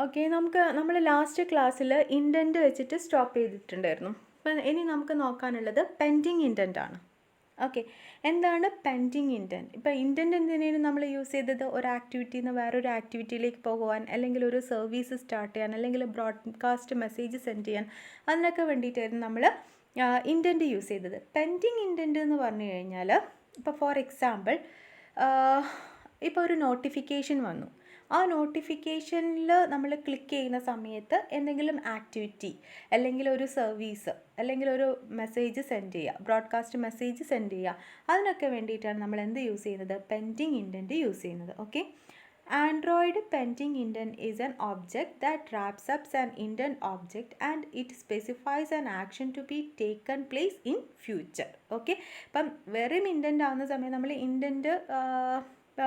Okay, നമ്മൾ last ക്ലാസ്സിൽ intent വെച്ചിട്ട് സ്റ്റോപ്പ് ചെയ്തിട്ടുണ്ടായിരുന്നു. അപ്പം ഇനി നമുക്ക് നോക്കാനുള്ളത് പെൻഡിങ് ഇൻറ്റൻറ്റ് ആണ്. ഓക്കെ, എന്താണ് പെൻഡിങ് ഇൻറ്റൻറ്റ്? ഇപ്പോൾ ഇൻറ്റൻറ്റ് എന്തിനാണ് നമ്മൾ യൂസ് ചെയ്തത്? ഒരു ആക്ടിവിറ്റിയിൽ നിന്ന് വേറൊരു ആക്ടിവിറ്റിയിലേക്ക് പോകുവാൻ, അല്ലെങ്കിൽ ഒരു സർവീസ് സ്റ്റാർട്ട് ചെയ്യാൻ, അല്ലെങ്കിൽ ബ്രോഡ്കാസ്റ്റ് മെസ്സേജ് സെൻഡ് ചെയ്യാൻ, അതിനൊക്കെ വേണ്ടിയിട്ടായിരുന്നു നമ്മൾ ഇൻറ്റൻറ്റ് യൂസ് ചെയ്തത്. പെൻഡിങ് ഇൻറ്റൻറ്റ് എന്ന് പറഞ്ഞു കഴിഞ്ഞാൽ, ഇപ്പോൾ ഫോർ എക്സാമ്പിൾ, ഇപ്പോൾ ഒരു നോട്ടിഫിക്കേഷൻ വന്നു. ആ നോട്ടിഫിക്കേഷനിൽ നമ്മൾ ക്ലിക്ക് ചെയ്യുന്ന സമയത്ത് എന്തെങ്കിലും ആക്ടിവിറ്റി, അല്ലെങ്കിൽ ഒരു സർവീസ്, അല്ലെങ്കിൽ ഒരു മെസ്സേജ് സെൻഡ് ചെയ്യുക, ബ്രോഡ്കാസ്റ്റ് മെസ്സേജ് സെൻഡ് ചെയ്യുക, അതിനൊക്കെ വേണ്ടിയിട്ടാണ് നമ്മൾ എന്ത് യൂസ് ചെയ്യുന്നത്? പെൻഡിങ് ഇൻറ്റൻറ്റ് യൂസ് ചെയ്യുന്നത്. Okay, Android pending intent is an object that wraps ups an intent object and it specifies an action to be taken place in future. Okay, അപ്പം വെറും intent ആവുന്ന സമയം നമ്മൾ ഇൻറ്റൻറ്റ്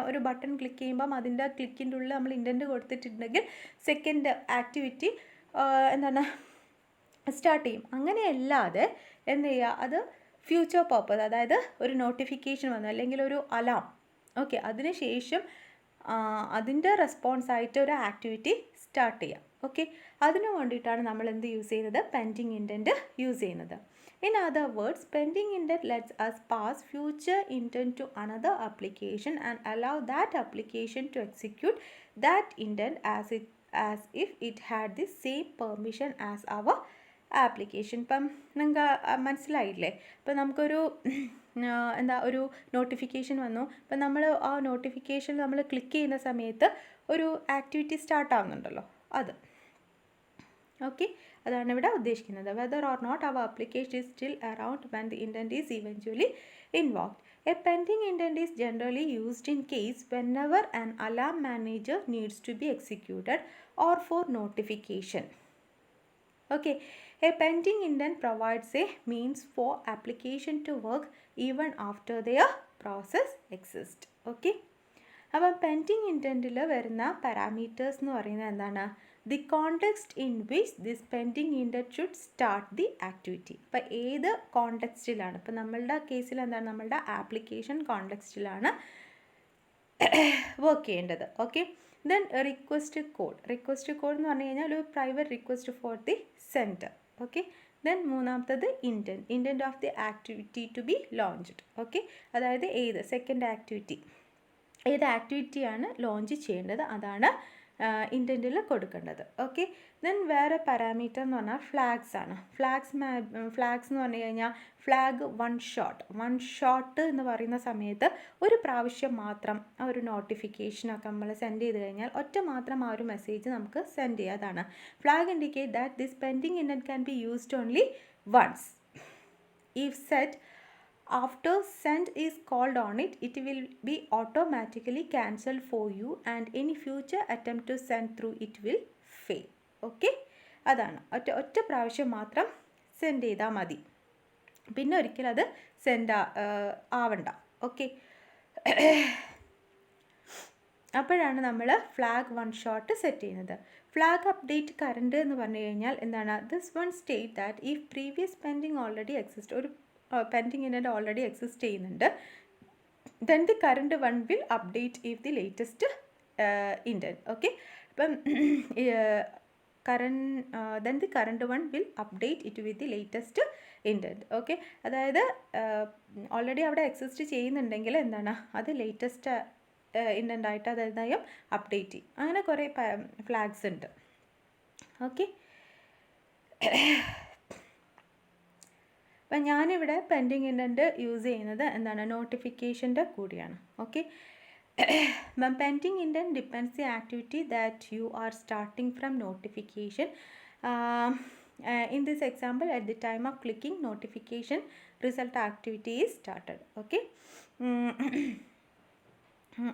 ഒരു button click ചെയ്യുമ്പം അതിൻ്റെ ക്ലിക്കിൻ്റെ ഉള്ളിൽ നമ്മൾ ഇൻറ്റൻറ്റ് കൊടുത്തിട്ടുണ്ടെങ്കിൽ സെക്കൻഡ് ആക്ടിവിറ്റി എന്താണ് സ്റ്റാർട്ട് ചെയ്യും. അങ്ങനെയല്ലാതെ എന്ത് ചെയ്യുക, അത് ഫ്യൂച്ചർ പർപ്പസ്, അതായത് ഒരു നോട്ടിഫിക്കേഷൻ വന്നു അല്ലെങ്കിൽ ഒരു അലാം, ഓക്കെ, അതിന് ശേഷം അതിൻ്റെ റെസ്പോൺസായിട്ട് ഒരു ആക്ടിവിറ്റി സ്റ്റാർട്ട് ചെയ്യാം. ഓക്കെ, അതിനു വേണ്ടിയിട്ടാണ് നമ്മൾ എന്ത് യൂസ് ചെയ്യുന്നത്? പെൻഡിങ് ഇൻറ്റൻറ്റ് യൂസ് ചെയ്യുന്നത്. In other words, pending intent lets us pass future intent to another application and allow that application to execute that intent as if it had the same permission as our application. ഇപ്പം നിങ്ങൾക്ക് മനസ്സിലായില്ലേ? ഇപ്പം നമുക്കൊരു ഒരു notification വന്നു. ഇപ്പം നമ്മൾ ആ നോട്ടിഫിക്കേഷൻ നമ്മൾ ക്ലിക്ക് ചെയ്യുന്ന സമയത്ത് ഒരു ആക്ടിവിറ്റി സ്റ്റാർട്ട് ആവുന്നുണ്ടല്ലോ, അത്. ഓക്കെ, അതാണ് ഇവിടെ ഉദ്ദേശിക്കുന്നത്. Whether or not our application is still around when the intent is eventually invoked. A pending intent is generally used in case whenever an alarm manager needs to be executed or for notification. Okay, a pending intent provides a means for application to work even after their process exists. Okay, അപ്പം pending ഇൻറ്റൻറ്റിൽ വരുന്ന parameters എന്ന് പറയുന്നത് എന്താണ്? The context in which this pending intent should start the activity. അപ്പോൾ ഏത് കോണ്ടെക്സ്റ്റിലാണ്? ഇപ്പോൾ നമ്മളുടെ കേസിൽ എന്താണ്? നമ്മളുടെ ആപ്ലിക്കേഷൻ കോണ്ടെക്സ്റ്റിലാണ് വർക്ക് ചെയ്യേണ്ടത്. ഓക്കെ, ദെൻ റിക്വസ്റ്റ് കോഡ് എന്ന് പറഞ്ഞു കഴിഞ്ഞാൽ ഒരു private request for the sender. Okay, then മൂന്നാമത്തത് intent of the activity to be launched. Okay, അതായത് സെക്കൻഡ് ആക്ടിവിറ്റി, ഏത് ആക്ടിവിറ്റിയാണ് ലോഞ്ച് ചെയ്യേണ്ടത് അതാണ് ഇൻറ്റൻറ്റിൽ കൊടുക്കേണ്ടത്. ഓക്കെ, ദെൻ വേറെ പാരാമീറ്റർ എന്ന് പറഞ്ഞാൽ ഫ്ലാഗ്സ് ആണ്. ഫ്ലാഗ്സ് എന്ന് പറഞ്ഞു കഴിഞ്ഞാൽ ഫ്ലാഗ് വൺ ഷോട്ട് എന്ന് പറയുന്ന സമയത്ത് ഒരു പ്രാവശ്യം മാത്രം ആ ഒരു നോട്ടിഫിക്കേഷനൊക്കെ നമ്മൾ സെൻഡ് ചെയ്ത് കഴിഞ്ഞാൽ ഒറ്റ മാത്രം ആ ഒരു മെസ്സേജ് നമുക്ക് സെൻഡ് ചെയ്യാതാണ്. Flag indicate that this pending intent can be used only once. If set after send is called on it, it will be automatically cancelled for you and any future attempt to send through it will fail. Okay, അതാണ് ഒറ്റ പ്രാവശ്യം മാത്രം send ചെയ്താൽ മതി, പിന്നെ ഒരിക്കലും അത് send ആവണ്ട. ഓക്കെ, അപ്പോഴാണ് നമ്മൾ ഫ്ലാഗ് വൺ ഷോട്ട് സെറ്റ് ചെയ്യുന്നത്. ഫ്ലാഗ് അപ്ഡേറ്റ് കറണ്ട് എന്ന് പറഞ്ഞു കഴിഞ്ഞാൽ എന്താണ്? This one state that if previous pending already exist, ഒരു പെൻഡിങ് ഇൻറ്റൻറ്റ് ഓൾറെഡി എക്സിസ്റ്റ് ചെയ്യുന്നുണ്ട്, then the current one will update if the latest intent. Okay, അപ്പം then the current one will update it with the latest intent. Okay, അതായത് already അവിടെ exist ചെയ്യുന്നുണ്ടെങ്കിൽ എന്താണ്? അത് latest intent ആയിട്ട് അതായത് update ചെയ്യും. അങ്ങനെ കുറേ ഫ്ലാഗ്സ് ഉണ്ട്. ഓക്കെ, അപ്പം ഞാനിവിടെ പെൻഡിങ് ഇൻറ്റൻറ്റ് യൂസ് ചെയ്യുന്നത് എന്താണ്? നോട്ടിഫിക്കേഷൻ്റെ കൂടിയാണ്. Okay, pending intent depends the activity that you are starting from notification. In this example at the time of clicking notification result activity is started. Okay,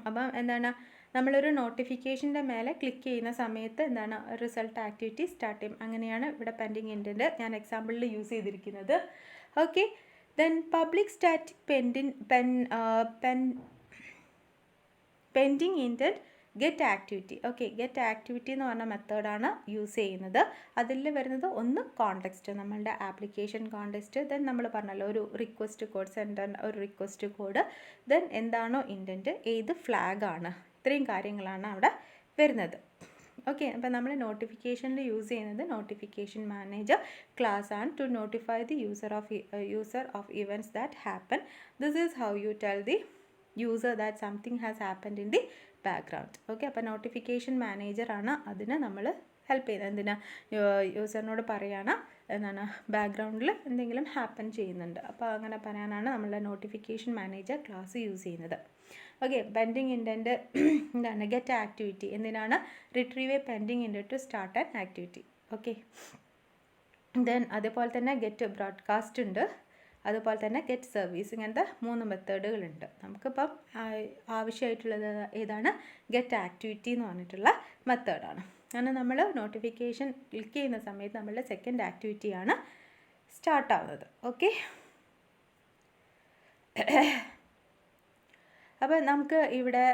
അപ്പം എന്താണ്? നമ്മളൊരു നോട്ടിഫിക്കേഷൻ്റെ മേലെ ക്ലിക്ക് ചെയ്യുന്ന സമയത്ത് എന്താണ്? റിസൾട്ട് ആക്ടിവിറ്റി സ്റ്റാർട്ട് ചെയ്യും. അങ്ങനെയാണ് ഇവിടെ പെൻഡിങ് ഇൻറ്റൻറ്റ് ഞാൻ എക്സാമ്പിളിൽ യൂസ് ചെയ്തിരിക്കുന്നത്. Okay, then public static pending intent get activity. Okay, get activity എന്ന് പറഞ്ഞ മെത്തേഡാണ് യൂസ് ചെയ്യുന്നത്. അതിൽ വരുന്നത് ഒന്ന് കോണ്ടെക്സ്റ്റ്, നമ്മളുടെ ആപ്ലിക്കേഷൻ കോണ്ടെക്സ്റ്റ്, ദെൻ നമ്മൾ പറഞ്ഞല്ലോ ഒരു റിക്വസ്റ്റ് കോഡ്, സെൻഡർ ഒരു റിക്വസ്റ്റ് കോഡ്, ദെൻ എന്താണോ ഇൻറ്റൻറ്റ്, ഏത് ഫ്ലാഗാണ്, ഇത്രയും കാര്യങ്ങളാണ് അവിടെ വരുന്നത്. ഓക്കെ, അപ്പോൾ നമ്മൾ നോട്ടിഫിക്കേഷനിൽ യൂസ് ചെയ്യുന്നത് നോട്ടിഫിക്കേഷൻ മാനേജർ ക്ലാസ് ആണ് to notify the user of events that happen. This is how you tell the user that something has happened in the background. Okay, അപ്പോൾ നോട്ടിഫിക്കേഷൻ മാനേജറാണ് അതിന് നമ്മൾ ഹെൽപ്പ് ചെയ്യുന്നത്. എന്തിനാ, യൂസറിനോട് പറയുകയാണ് എന്താണ് ബാക്ക്ഗ്രൗണ്ടിൽ എന്തെങ്കിലും ഹാപ്പൻ ചെയ്യുന്നുണ്ട്, അപ്പോൾ അങ്ങനെ പറയാനാണ് നമ്മളുടെ നോട്ടിഫിക്കേഷൻ മാനേജർ ക്ലാസ് യൂസ് ചെയ്യുന്നത്. ഓക്കെ, പെൻഡിങ് ഇൻഡൻറ്റ് എന്താണ്, ഗെറ്റ് ആക്ടിവിറ്റി എന്തിനാണ്, retrieve a pending intent to start an activity. Okay, then അതേപോലെ തന്നെ ഗെറ്റ് ബ്രോഡ്കാസ്റ്റ് ഉണ്ട്, അതുപോലെ തന്നെ ഗെറ്റ് സർവീസ്. ഇങ്ങനത്തെ 3 മെത്തേഡുകളുണ്ട്. നമുക്കിപ്പം ആവശ്യമായിട്ടുള്ളത് ഏതാണ്, ഗെറ്റ് ആക്ടിവിറ്റി എന്ന് പറഞ്ഞിട്ടുള്ള മെത്തേഡാണ്. അങ്ങനെ നമ്മൾ നോട്ടിഫിക്കേഷൻ ക്ലിക്ക് ചെയ്യുന്ന സമയത്ത് നമ്മളുടെ സെക്കൻഡ് ആക്ടിവിറ്റിയാണ് സ്റ്റാർട്ടാവുന്നത്. ഓക്കെ, അപ്പോൾ നമുക്ക് ഇവിടെ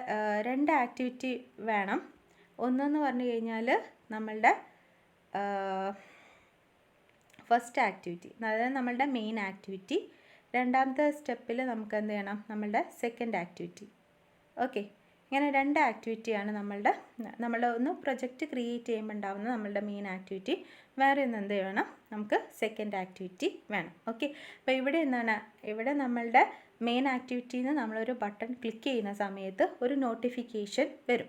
2 ആക്ടിവിറ്റി വേണം. ഒന്നെന്ന് പറഞ്ഞു കഴിഞ്ഞാൽ നമ്മളുടെ ഫസ്റ്റ് ആക്ടിവിറ്റി, അതായത് നമ്മളുടെ മെയിൻ ആക്ടിവിറ്റി. രണ്ടാമത്തെ സ്റ്റെപ്പിൽ നമുക്ക് എന്ത് ചെയ്യണം, നമ്മളുടെ സെക്കൻഡ് ആക്ടിവിറ്റി. ഓക്കെ, ഇങ്ങനെ 2 ആക്ടിവിറ്റിയാണ് നമ്മൾ ഒന്ന് പ്രൊജക്റ്റ് ക്രിയേറ്റ് ചെയ്യുമ്പോൾ ഉണ്ടാകുന്ന നമ്മളുടെ മെയിൻ ആക്ടിവിറ്റി. വേറെ ഒന്ന് എന്ത് വേണം, നമുക്ക് സെക്കൻഡ് ആക്ടിവിറ്റി വേണം. ഓക്കെ, അപ്പോൾ ഇവിടെ എന്താണ്, ഇവിടെ നമ്മളുടെ മെയിൻ ആക്ടിവിറ്റിയിൽ നിന്ന് നമ്മളൊരു ബട്ടൺ ക്ലിക്ക് ചെയ്യുന്ന സമയത്ത് ഒരു നോട്ടിഫിക്കേഷൻ വരും.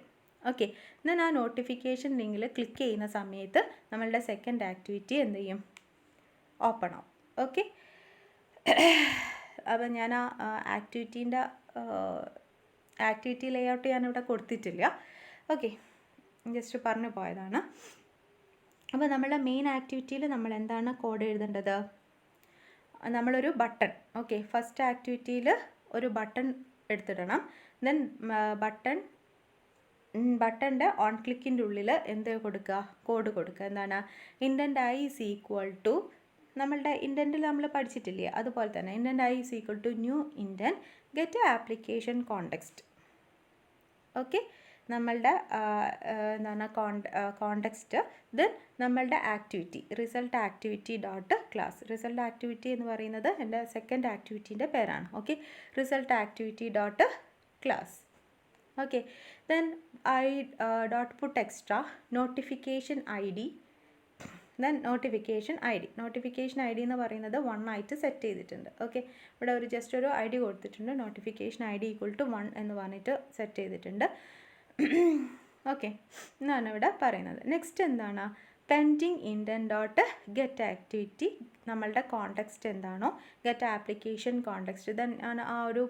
ഓക്കെ, എന്നാൽ ആ നോട്ടിഫിക്കേഷൻ ലിങ്കിൽ ക്ലിക്ക് ചെയ്യുന്ന സമയത്ത് നമ്മളുടെ സെക്കൻഡ് ആക്ടിവിറ്റി എന്ത് ചെയ്യും, ഓപ്പൺ ആവും. ഓക്കെ, അപ്പോൾ ഞാൻ ആ ആക്ടിവിറ്റി ലേഔട്ട് ഞാനിവിടെ കൊടുത്തിട്ടില്ല. ഓക്കെ, ജസ്റ്റ് പറഞ്ഞു പോയതാണ്. അപ്പോൾ നമ്മളുടെ മെയിൻ ആക്ടിവിറ്റിയിൽ നമ്മൾ എന്താണ് കോഡ് എഴുതേണ്ടത്, നമ്മളൊരു ബട്ടൺ. ഓക്കെ, ഫസ്റ്റ് ആക്ടിവിറ്റിയിൽ ഒരു ബട്ടൺ എടുത്തിടണം. ദെൻ ബട്ടൻ്റെ ഓൺ ക്ലിക്കിൻ്റെ ഉള്ളിൽ എന്ത് കൊടുക്കുക, കോഡ് കൊടുക്കുക. എന്താണ്, intent I is equal to, നമ്മളുടെ ഇൻഡൻറ്റിൽ നമ്മൾ പഠിച്ചിട്ടില്ലേ അതുപോലെ തന്നെ intent I is equal to new intent get application context. Okay, നമ്മളുടെ എന്താണ് കോണ്ടെക്സ്റ്റ്. ദെൻ നമ്മളുടെ activity result activity dot class. Result activity എന്ന് പറയുന്നത് എൻ്റെ സെക്കൻഡ് ആക്ടിവിറ്റീൻ്റെ പേരാണ്. Okay, result activity dot class. Okay, then I dot put extra notification I D. Then notification I D എന്ന് പറയുന്നത് 1 ആയിട്ട് സെറ്റ് ചെയ്തിട്ടുണ്ട്. ഓക്കെ, ഇവിടെ ജസ്റ്റ് ഒരു ഐ ഡി കൊടുത്തിട്ടുണ്ട്. Notification I D equal to 1 എന്ന് പറഞ്ഞിട്ട് സെറ്റ് ചെയ്തിട്ടുണ്ട്. ഓക്കെ, എന്നാണ് ഇവിടെ പറയുന്നത്. നെക്സ്റ്റ് എന്താണ്, pending indent dot get activity. നമ്മളുടെ കോണ്ടെക്സ്റ്റ് എന്താണോ, ഗെറ്റ് ആപ്ലിക്കേഷൻ കോണ്ടെക്സ്റ്റ്. ദെൻ ആ ഒരു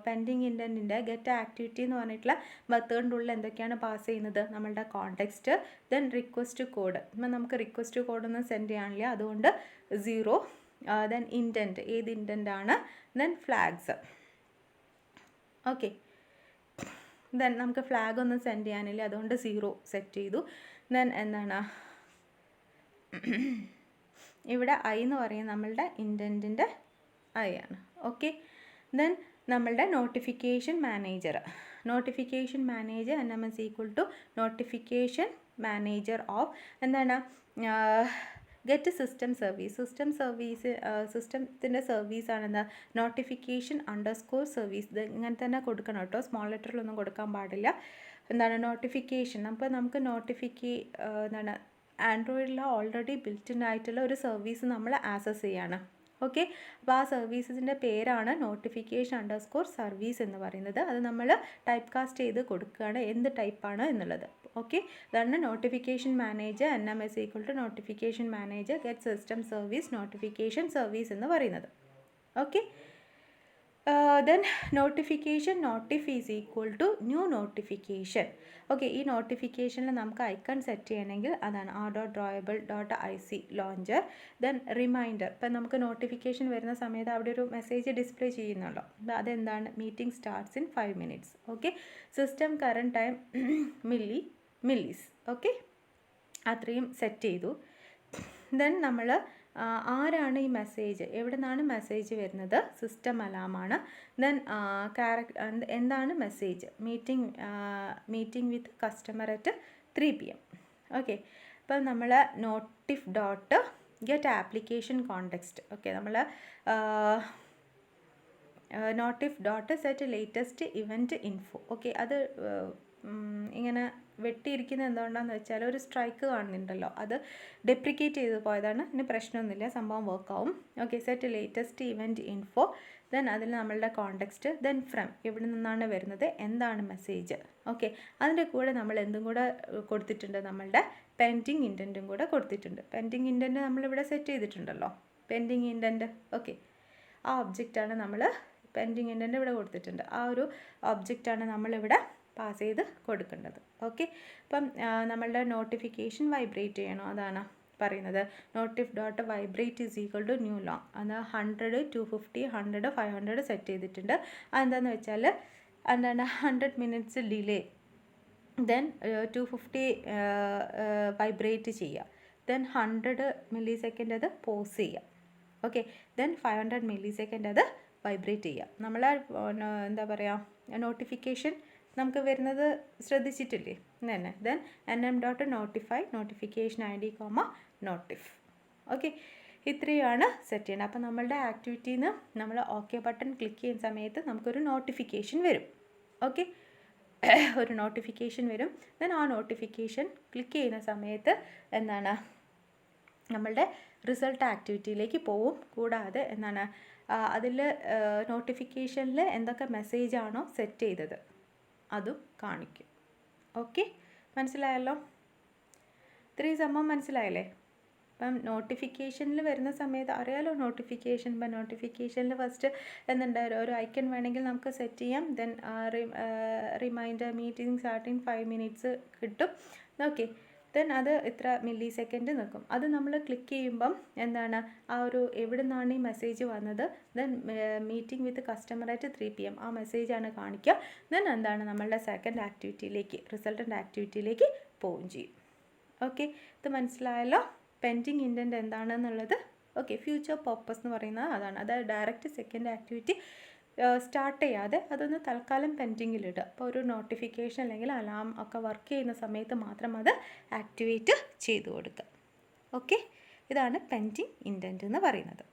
പെൻഡിങ് ഇൻഡൻറ്റിൻ്റെ ഗെറ്റ് ആക്ടിവിറ്റി എന്ന് പറഞ്ഞിട്ടുള്ള മെത്തേഡിൻ്റെ ഉള്ളിൽ എന്തൊക്കെയാണ് പാസ് ചെയ്യുന്നത്, നമ്മളുടെ കോണ്ടെക്സ്റ്റ്. Then request code. ഇപ്പം നമുക്ക് റിക്വസ്റ്റ് കോഡൊന്നും സെൻഡ് ചെയ്യാനില്ല, അതുകൊണ്ട് 0. ദെൻ ഇൻഡൻറ്റ്, ഏത് ഇൻഡൻറ്റാണ്. Then flags. ഓക്കെ, ദെൻ നമുക്ക് ഫ്ലാഗ് ഒന്നും സെൻഡ് ചെയ്യാനില്ല, അതുകൊണ്ട് 0 സെറ്റ് ചെയ്തു. ദെൻ എന്താണ്, ഇവിടെ ഐ എന്ന് പറയുന്നത് നമ്മളുടെ ഇൻഡൻറ്റിൻ്റെ ഐ ആണ്. ഓക്കെ, ദെൻ നമ്മളുടെ notification manager NMS equal to notification manager of എന്താണ്, ഗെറ്റ് സിസ്റ്റം സർവീസ്. സിസ്റ്റത്തിൻ്റെ സർവീസാണ് എന്താ, നോട്ടിഫിക്കേഷൻ _സർവീസ്. ഇത് ഇങ്ങനെ തന്നെ കൊടുക്കണം കേട്ടോ, സ്മോൾ ലെറ്ററിലൊന്നും കൊടുക്കാൻ പാടില്ല. എന്താണ് നോട്ടിഫിക്കേഷൻ, അപ്പോൾ നമുക്ക് എന്താണ് ആൻഡ്രോയിഡിൽ ഓൾറെഡി ബിൽറ്റിൻ ആയിട്ടുള്ള ഒരു സർവീസ് നമ്മൾ ആക്സസ് ചെയ്യാണ്. ഓക്കെ, അപ്പോൾ ആ സർവീസസിൻ്റെ പേരാണ് നോട്ടിഫിക്കേഷൻ _സർവീസ് എന്ന് പറയുന്നത്. അത് നമ്മൾ ടൈപ്പ് കാസ്റ്റ് ചെയ്ത് കൊടുക്കുകയാണ് എന്ത് ടൈപ്പാണ് എന്നുള്ളത്. ഓക്കെ, അതാണ് notification manager NMS equal to notification manager get system service notification service എന്ന് പറയുന്നത്. Okay, then notification notif is equal to new notification. Okay, ഈ നോട്ടിഫിക്കേഷനിൽ നമുക്ക് ഐക്കൺ സെറ്റ് ചെയ്യണമെങ്കിൽ അതാണ് r.drawable.ic ലോഞ്ചർ. Then reminder. ഇപ്പം നമുക്ക് നോട്ടിഫിക്കേഷൻ വരുന്ന സമയത്ത് അവിടെ ഒരു മെസ്സേജ് ഡിസ്പ്ലേ ചെയ്യുന്നുള്ളൂ, അതെന്താണ്, meeting starts in 5 minutes. Okay, system current time millis. Okay, അത്രയും സെറ്റ് ചെയ്തു. ദെൻ നമ്മൾ ആരാണ് ഈ മെസ്സേജ്, എവിടെ നിന്നാണ് മെസ്സേജ് വരുന്നത്, സിസ്റ്റം അലാമാണ്. ദെൻ എന്താണ് message, meeting with customer at 3 PM. Okay, അപ്പം നമ്മൾ notif dot get application context. Okay, നമ്മൾ notif dot set latest event info. Okay, അത് ഇങ്ങനെ വെട്ടിയിരിക്കുന്നത് എന്തുകൊണ്ടാണെന്ന് വെച്ചാൽ ഒരു സ്ട്രൈക്ക് കാണുന്നുണ്ടല്ലോ, അത് ഡെപ്രിക്കേറ്റ് ചെയ്ത് പോയതാണ്. ഇനി പ്രശ്നമൊന്നുമില്ല, സംഭവം വർക്കാവും. Okay, set latest event info, then അതിൽ നമ്മളുടെ കോണ്ടെക്സ്റ്റ്, ദെൻ ഫ്രം എവിടെ നിന്നാണ് വരുന്നത്, എന്താണ് മെസ്സേജ്. ഓക്കെ, അതിൻ്റെ കൂടെ നമ്മൾ എന്തും കൂടെ കൊടുത്തിട്ടുണ്ട്, നമ്മളുടെ പെൻഡിങ് ഇൻറ്റൻറ്റും കൂടെ കൊടുത്തിട്ടുണ്ട്. പെൻഡിങ് ഇൻറ്റൻറ്റ് നമ്മളിവിടെ സെറ്റ് ചെയ്തിട്ടുണ്ടല്ലോ, പെൻഡിങ് ഇൻറ്റൻറ്റ്. ഓക്കെ, ആ ഒബ്ജക്റ്റാണ് നമ്മൾ പെൻഡിങ് ഇൻറ്റൻറ്റ് ഇവിടെ കൊടുത്തിട്ടുണ്ട്. ആ ഒരു ഒബ്ജക്റ്റാണ് നമ്മളിവിടെ പാസ് ചെയ്ത് കൊടുക്കേണ്ടത്. ഓക്കെ, അപ്പം നമ്മളുടെ നോട്ടിഫിക്കേഷൻ വൈബ്രേറ്റ് ചെയ്യണം, അതാണ് പറയുന്നത്. Notif dot vibrate is equal to new long. അത് 100, 250, 100, 500 സെറ്റ് ചെയ്തിട്ടുണ്ട്. അതെന്താണെന്ന് വെച്ചാൽ എന്താണ് 100 മിനിറ്റ്സ് ഡിലേ, ദെൻ 250 വൈബ്രേറ്റ് ചെയ്യുക, ദെൻ 100 മില്ലി സെക്കൻഡ് അത് പോസ് ചെയ്യുക. ഓക്കെ, ദെൻ 500 മില്ലി സെക്കൻഡ് അത് വൈബ്രേറ്റ് ചെയ്യുക. നമ്മൾ എന്താ പറയുക, നോട്ടിഫിക്കേഷൻ നമുക്ക് വരുന്നത് ശ്രദ്ധിച്ചിട്ടില്ലേ തന്നെ. Then nm.notify notification ID, notif. Okay, ഇത്രയാണ് സെറ്റ് ചെയ്യേണ്ടത്. അപ്പോൾ നമ്മളുടെ ആക്ടിവിറ്റിയിൽ നിന്ന് നമ്മൾ ഓക്കെ ബട്ടൺ ക്ലിക്ക് ചെയ്യുന്ന സമയത്ത് നമുക്കൊരു നോട്ടിഫിക്കേഷൻ വരും. ഓക്കെ, ഒരു നോട്ടിഫിക്കേഷൻ വരും. ദെൻ ആ നോട്ടിഫിക്കേഷൻ ക്ലിക്ക് ചെയ്യുന്ന സമയത്ത് എന്താണ് നമ്മളുടെ റിസൾട്ട് ആക്ടിവിറ്റിയിലേക്ക് പോവും. കൂടാതെ എന്താണ് അതിൽ നോട്ടിഫിക്കേഷനിൽ എന്തൊക്കെ മെസ്സേജാണോ സെറ്റ് ചെയ്തത് അതും കാണിക്കും. ഓക്കെ, മനസ്സിലായല്ലോ? ഇത്രയും സംഭവം മനസ്സിലായല്ലേ? അപ്പം നോട്ടിഫിക്കേഷനിൽ വരുന്ന സമയത്ത് അറിയാലോ, നോട്ടിഫിക്കേഷൻ. ഇപ്പം നോട്ടിഫിക്കേഷനിൽ ഫസ്റ്റ് എന്തുണ്ടായാലും ഒരു ഐക്കൺ വേണമെങ്കിൽ നമുക്ക് സെറ്റ് ചെയ്യാം. Then reminder meeting starting 5 minutes കിട്ടും. ഓക്കെ, ദെൻ അത് ഇത്ര മില്ലി സെക്കൻഡ് നിൽക്കും. അത് നമ്മൾ ക്ലിക്ക് ചെയ്യുമ്പം എന്താണ് ആ ഒരു എവിടെ നിന്നാണ് ഈ മെസ്സേജ് വന്നത്, then meeting with customer at 3 PM ആ മെസ്സേജാണ് കാണിക്കുക. ദെൻ എന്താണ് നമ്മളുടെ സെക്കൻഡ് ആക്ടിവിറ്റിയിലേക്ക്, റിസൾട്ടൻ്റ് ആക്ടിവിറ്റിയിലേക്ക് പോവുകയും ചെയ്യും. ഓക്കെ, ഇത് മനസ്സിലായല്ലോ പെൻഡിങ് ഇൻറ്റൻറ്റ് എന്താണെന്നുള്ളത്. ഓക്കെ, ഫ്യൂച്ചർ പർപ്പസ് എന്ന് പറയുന്നത് അതാണ്. അതായത് ഡയറക്റ്റ് സെക്കൻഡ് ആക്ടിവിറ്റി സ്റ്റാർട്ട് ചെയ്യാതെ അതൊന്ന് തൽക്കാലം പെൻഡിങ്ങിലിടുക. അപ്പോൾ ഒരു നോട്ടിഫിക്കേഷൻ അല്ലെങ്കിൽ അലാം ഒക്കെ വർക്ക് ചെയ്യുന്ന സമയത്ത് മാത്രം അത് ആക്ടിവേറ്റ് ചെയ്ത് കൊടുക്കുക. ഓക്കെ, ഇതാണ് പെൻഡിങ് ഇൻറ്റൻറ്റ് എന്ന് പറയുന്നത്.